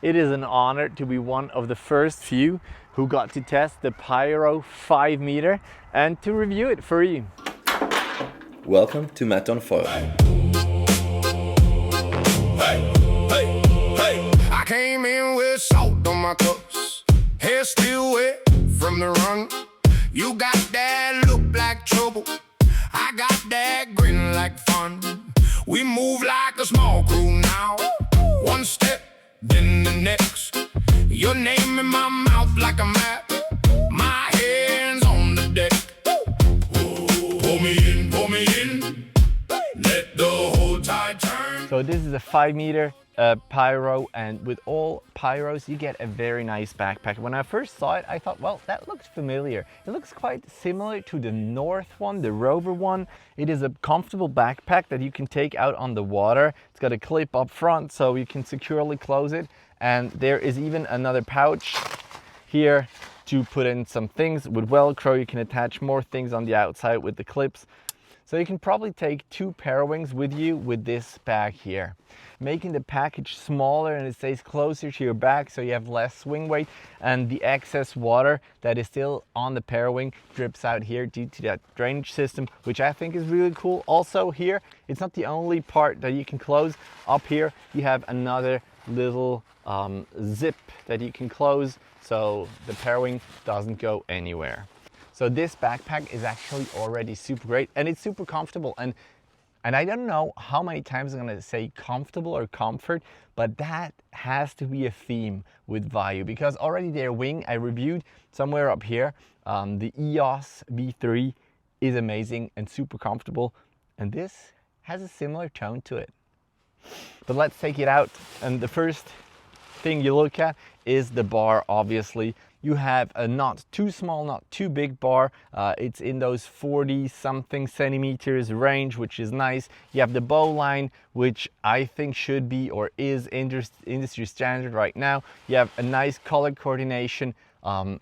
It is an honor to be one of the first few who got to test the Pyro 5 meter and to review it for you. Welcome to Matt on Foil. Hey, I came in with salt on my cups, hair still wet from the run. You got that look like trouble, I got that grin like fun. We move like a small crew now, one step, then the next. Your name in my mouth like a map, my hands on the deck. Pull me in, let the whole tide turn. So this is a 5 meter Pyro, and with all Pyros you get a very nice backpack. When I first saw it I thought, well, that looks familiar. It looks quite similar to the North one, the Rover one. It is a comfortable backpack that you can take out on the water. It's got a clip up front so you can securely close it, and there is even another pouch here to put in some things with Velcro. You can attach more things on the outside with the clips. So you can probably take 2 Parawings with you with this bag here, making the package smaller and it stays closer to your back so you have less swing weight, and the excess water that is still on the Parawing drips out here due to that drainage system, which I think is really cool. Also here, it's not the only part that you can close. Up here you have another little zip that you can close so the Parawing doesn't go anywhere. So this backpack is actually already super great and it's super comfortable, and I don't know how many times I'm gonna say comfortable or comfort, but that has to be a theme with Vayu, because already their wing I reviewed somewhere up here, the EOS V3 is amazing and super comfortable, and this has a similar tone to it. But let's take it out, and the first thing you look at is the bar. Obviously you have a not too small, not too big bar. It's in those 40 something centimeters range, which is nice. You have the bow line, which I think should be or is industry standard right now. You have a nice color coordination,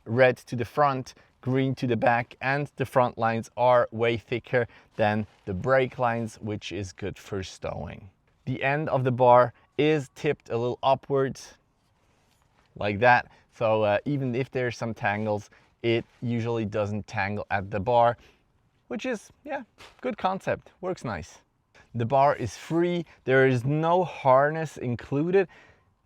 red to the front, green to the back, and the front lines are way thicker than the brake lines, which is good for stowing. The end of the bar is tipped a little upwards like that, so even if there's some tangles, it usually doesn't tangle at the bar, which is, yeah, good concept, works nice. The bar is free, there is no harness included.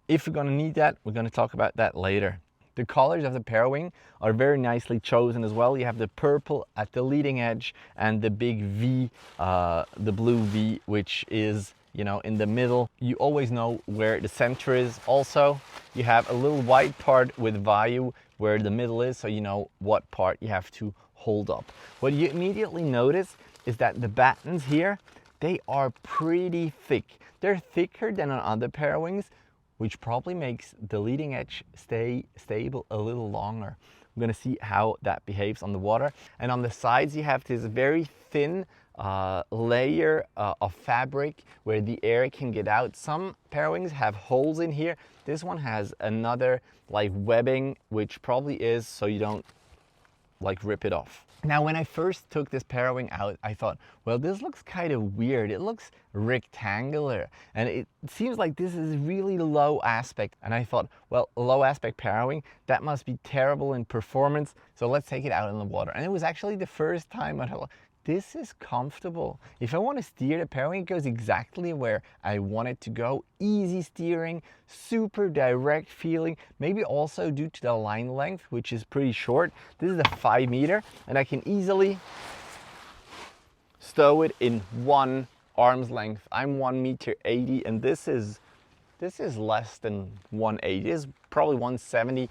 If you're gonna need that, we're gonna talk about that later. The colors of the Parawing are very nicely chosen as well. You have the purple at the leading edge and the big V, the blue V, which is, you know, in the middle. You always know where the center is. Also, you have a little white part with Vayu where the middle is, so you know what part you have to hold up. What you immediately notice is that the battens here, they are pretty thick. They're thicker than on other Parawings, which probably makes the leading edge stay stable a little longer. I'm gonna see how that behaves on the water. And on the sides you have this very thin layer of fabric where the air can get out. Some Parawings have holes in here. This one has another like webbing, which probably is so you don't like rip it off. Now, when I first took this Parawing out, I thought, well, this looks kind of weird. It looks rectangular and it seems like this is really low aspect. And I thought, well, low aspect Parawing, that must be terrible in performance. So let's take it out in the water. And it was actually the first time I thought, this is comfortable. If I want to steer the Parawing, it goes exactly where I want it to go. Easy steering, super direct feeling, maybe also due to the line length, which is pretty short. This is a 5 meter and I can easily stow it in 1 arm's length. I'm 1.80 meters and this is less than 180. It's probably 170.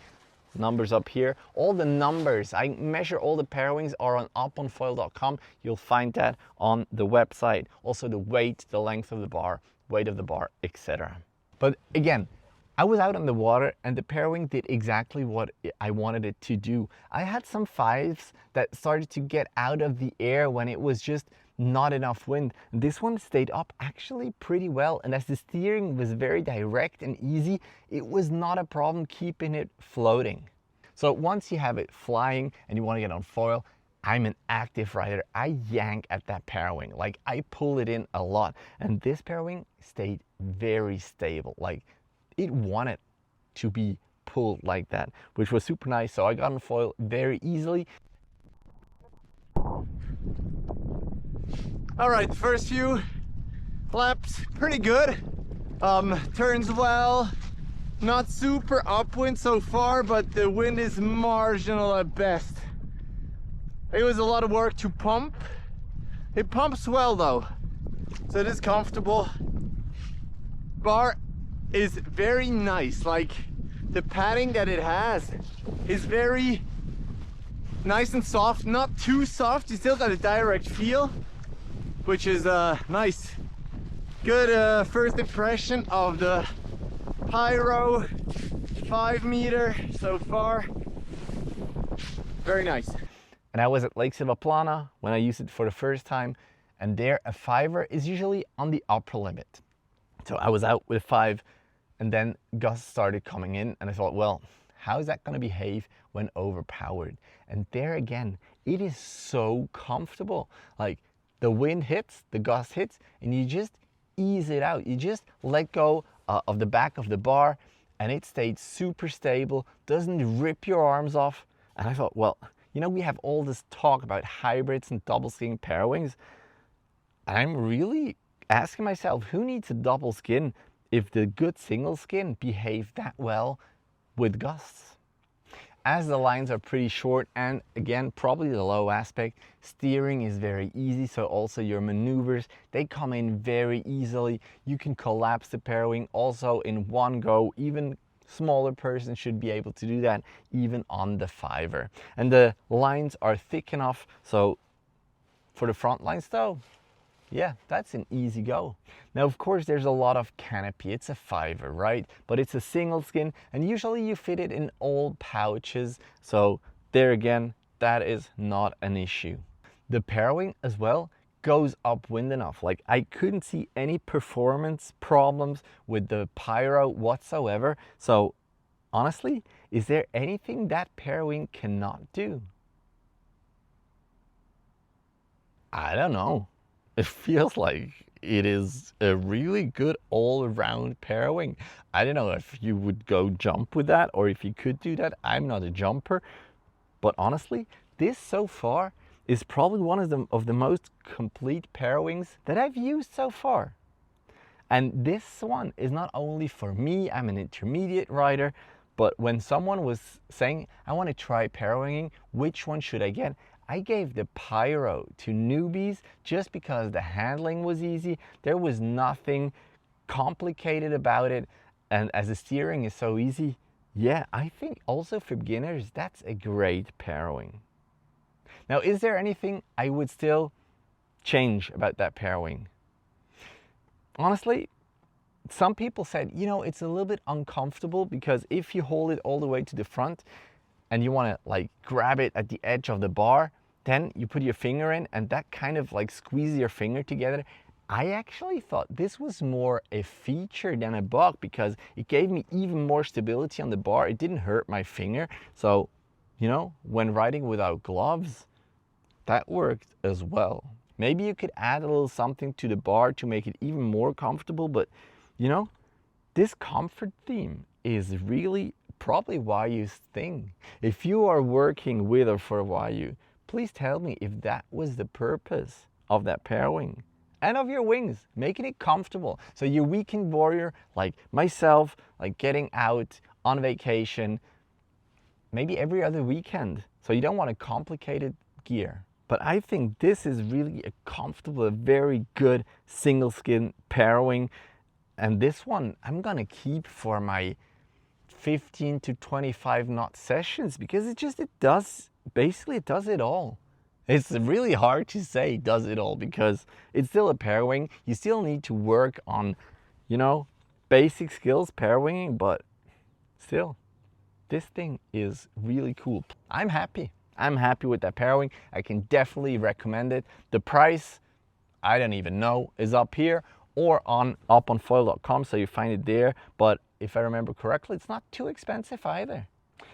Numbers up here. All the numbers, I measure all the Parawings are on uponfoil.com. You'll find that on the website. Also the weight, the length of the bar, weight of the bar, etc. But again, I was out on the water and the Parawing did exactly what I wanted it to do. I had some 5s that started to get out of the air when it was just not enough wind. This one stayed up actually pretty well, and as the steering was very direct and easy, it was not a problem keeping it floating. So once you have it flying and you want to get on foil, I'm an active rider. I yank at that Parawing, like I pull it in a lot, and this Parawing stayed very stable. Like it wanted to be pulled like that, which was super nice. So I got on foil very easily. All right, the first few laps, pretty good. Turns well, not super upwind so far, but the wind is marginal at best. It was a lot of work to pump. It pumps well though, so it is comfortable. Bar is very nice, like the padding that it has is very nice and soft, not too soft. You still got a direct feel, which is nice. Good first impression of the Pyro 5 meter so far. Very nice. And I was at Lake Silvaplana when I used it for the first time, and there a 5er is usually on the upper limit. So I was out with 5, and then gusts started coming in, and I thought, well, how is that going to behave when overpowered? And there again, it is so comfortable. Like the wind hits, the gust hits, and you just ease it out. You just let go of the back of the bar, and it stayed super stable, doesn't rip your arms off. And I thought, well, you know, we have all this talk about hybrids and double skin parawings, and I'm really asking myself, who needs a double skin if the good single skin behaved that well with gusts? As the lines are pretty short, and again, probably the low aspect, steering is very easy, so also your maneuvers, they come in very easily. You can collapse the parawing also in one go. Even smaller person should be able to do that, even on the 5er. And the lines are thick enough, so for the front lines though, yeah, that's an easy go. Now, of course, there's a lot of canopy. It's a 5er, right? But it's a single skin, and usually you fit it in all pouches. So there again, that is not an issue. The parawing as well goes upwind enough. Like I couldn't see any performance problems with the Pyro whatsoever. So honestly, is there anything that parawing cannot do? I don't know. It feels like it is a really good all-around parawing. I don't know if you would go jump with that or if you could do that. I'm not a jumper, but honestly, this so far is probably one of the most complete parawings that I've used so far. And this one is not only for me, I'm an intermediate rider, but when someone was saying, I want to try parawinging, which one should I get? I gave the Pyro to newbies just because the handling was easy. There was nothing complicated about it. And as the steering is so easy, yeah, I think also for beginners, that's a great parawing. Now, is there anything I would still change about that parawing? Honestly, some people said, you know, it's a little bit uncomfortable because if you hold it all the way to the front and you want to like grab it at the edge of the bar, then you put your finger in and that kind of like squeezes your finger together. I actually thought this was more a feature than a bug because it gave me even more stability on the bar. It didn't hurt my finger. So, you know, when riding without gloves, that worked as well. Maybe you could add a little something to the bar to make it even more comfortable, but you know, this comfort theme is really probably Vayu's thing. If you are working with or for Vayu, please tell me if that was the purpose of that parawing and of your wings, making it comfortable. So your weekend warrior like myself, like getting out on vacation, maybe every other weekend. So you don't want a complicated gear. But I think this is really a comfortable, a very good single skin parawing. And this one I'm gonna keep for my 15 to 25 knot sessions because it does it all. It's really hard to say does it all because it's still a parawing. You still need to work on, you know, basic skills parawinging, but still, this thing is really cool. I'm happy with that parawing. I can definitely recommend it. The price, I don't even know, is up here or up on foil.com, so you find it there. But if I remember correctly, it's not too expensive either.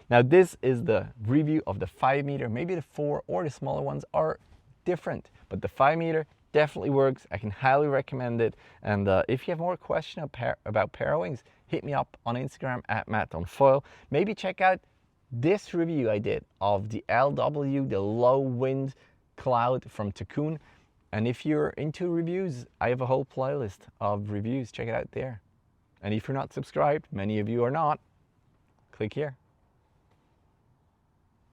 Now this is the review of the 5 meter. Maybe the 4 or the smaller ones are different, but the 5 meter definitely works. I can highly recommend it. And if you have more questions about parawings, hit me up on Instagram at MattOnFoil. Maybe check out this review I did of the LW, the low wind cloud from Takun. And if you're into reviews, I have a whole playlist of reviews. Check it out there. And if you're not subscribed, many of you are not, click here.